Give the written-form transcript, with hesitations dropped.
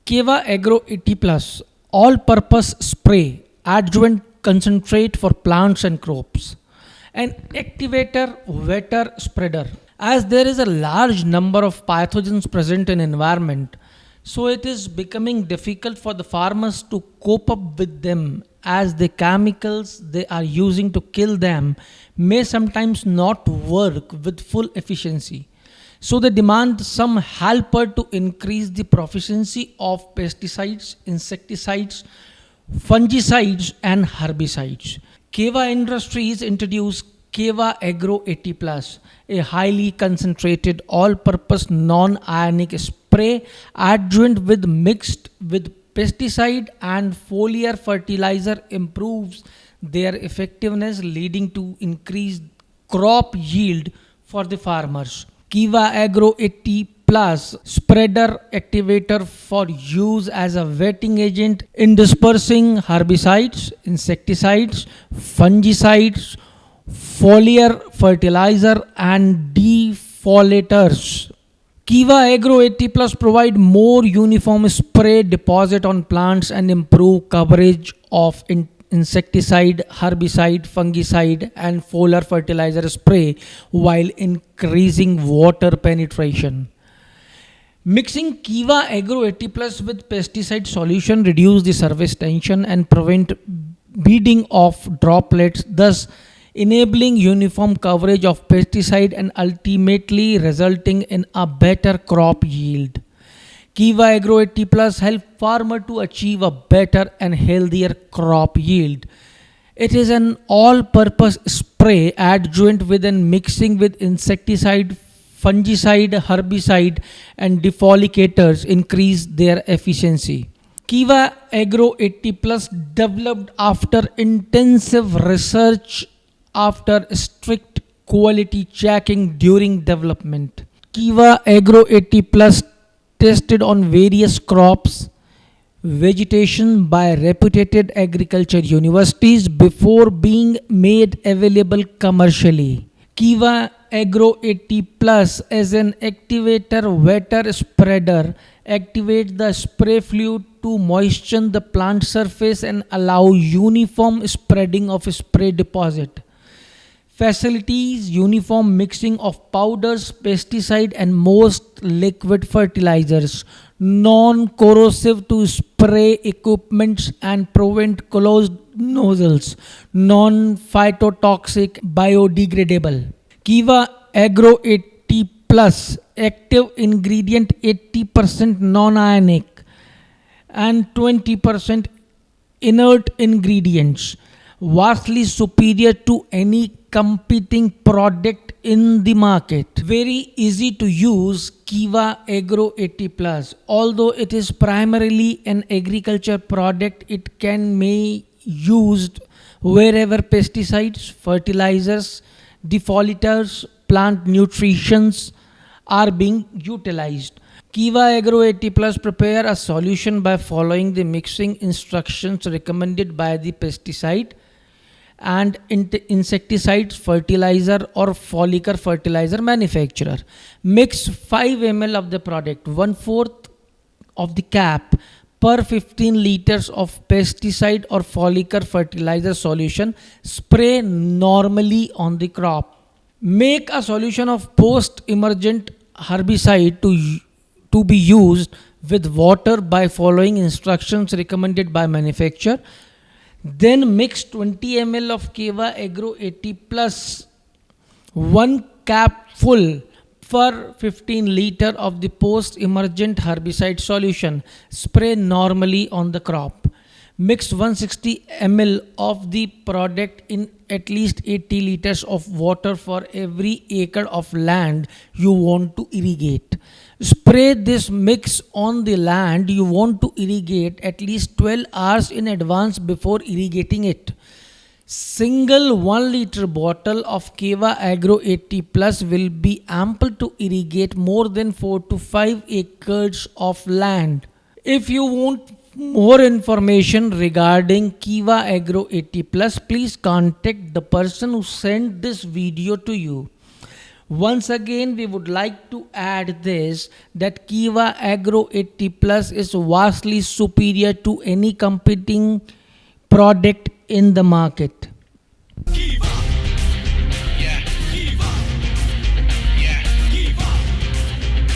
Kiva Agro 80 Plus all-purpose spray adjuvant concentrate for plants and crops. An activator wetter spreader. As there is a large number of pathogens present in environment, so it is becoming difficult for the farmers to cope up with them as the chemicals they are using to kill them may sometimes not work with full efficiency. So they demand some helper to increase the proficiency of pesticides, insecticides, fungicides and herbicides. Kiva Industries introduced Kiva Agro 80 Plus, a highly concentrated all-purpose non-ionic spray adjuvant with mixed with pesticide and foliar fertilizer improves their effectiveness, leading to increased crop yield for the farmers. Kiva Agro 80 Plus spreader activator for use as a wetting agent in dispersing herbicides, insecticides, fungicides, foliar fertilizer and defolators. Kiva Agro 80 Plus provide more uniform spray deposit on plants and improve coverage of insecticide, herbicide, fungicide and foliar fertilizer spray while increasing water penetration. Mixing Kiva Agro 80 Plus with pesticide solution reduce the surface tension and prevent beading of droplets, thus enabling uniform coverage of pesticide and ultimately resulting in a better crop yield. Kiva Agro 80 Plus help farmer to achieve a better and healthier crop yield. It is an all-purpose spray adjuvant within mixing with insecticide, fungicide, herbicide and defolicators increase their efficiency. Kiva Agro 80 Plus developed after intensive research after strict quality checking during development. Kiva Agro 80 Plus tested on various crops, vegetation by reputed agriculture universities before being made available commercially. Kiva Agro 80 Plus as an activator wetter spreader activate the spray fluid to moisten the plant surface and allow uniform spreading of spray deposit. Facilities uniform mixing of powders, pesticide and most liquid fertilizers, non-corrosive to spray equipments and prevent closed nozzles, non-phytotoxic, biodegradable. Kiva Agro 80 Plus active ingredient 80% non-ionic and 20% inert ingredients, vastly superior to any competing product in the market. Very easy to use Kiva Agro 80 Plus. Although it is primarily an agriculture product, it can be used wherever pesticides, fertilizers, defolators, plant nutritions are being utilized. Kiva Agro 80 Plus prepare a solution by following the mixing instructions recommended by the pesticide and insecticides, fertilizer or foliar fertilizer manufacturer. Mix 5 ml of the product, 1/4 of the cap per 15 liters of pesticide or foliar fertilizer solution. Spray normally on the crop. Make a solution of post-emergent herbicide to be used with water by following instructions recommended by manufacturer. Then mix 20 ml of Kiva Agro 80 Plus 1 cap full per 15 liter of the post-emergent herbicide solution. Spray normally on the crop. Mix 160 ml of the product in at least 80 liters of water for every acre of land you want to irrigate. Spray this mix on the land you want to irrigate at least 12 hours in advance before irrigating it. Single 1 liter bottle of Kiva Agro 80 Plus will be ample to irrigate more than 4 to 5 acres of land. If you want more information regarding Kiva Agro 80 Plus, please contact the person who sent this video to you. Once again, we would like to add this that Kiva Agro 80 Plus is vastly superior to any competing product in the market.